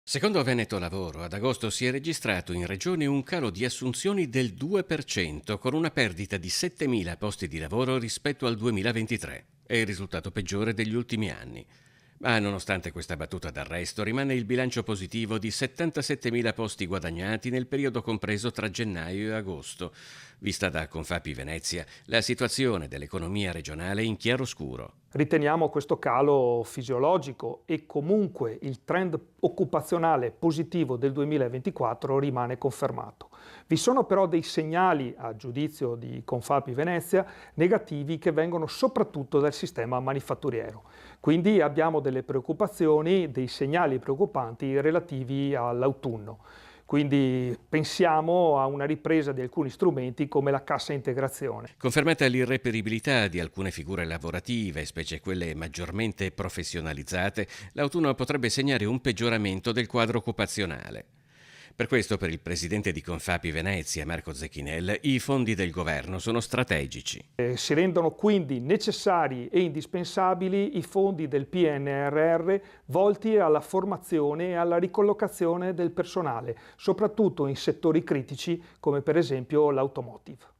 Secondo Veneto Lavoro, ad agosto si è registrato in regione un calo di assunzioni del 2%, con una perdita di 7.000 posti di lavoro rispetto al 2023. È il risultato peggiore degli ultimi anni. Ma nonostante questa battuta d'arresto, rimane il bilancio positivo di 77.000 posti guadagnati nel periodo compreso tra gennaio e agosto. Vista da Confapi Venezia, la situazione dell'economia regionale è in chiaroscuro. Riteniamo questo calo fisiologico e comunque il trend occupazionale positivo del 2024 rimane confermato. Vi sono però dei segnali, a giudizio di Confapi Venezia, negativi che vengono soprattutto dal sistema manifatturiero. Quindi abbiamo delle preoccupazioni, dei segnali preoccupanti relativi all'autunno. Quindi pensiamo a una ripresa di alcuni strumenti come la cassa integrazione. Confermata l'irreperibilità di alcune figure lavorative, specie quelle maggiormente professionalizzate, l'autunno potrebbe segnare un peggioramento del quadro occupazionale. Per questo, per il presidente di Confapi Venezia, Marco Zecchinel, i fondi del governo sono strategici. Si rendono quindi necessari e indispensabili i fondi del PNRR volti alla formazione e alla ricollocazione del personale, soprattutto in settori critici come per esempio l'automotive.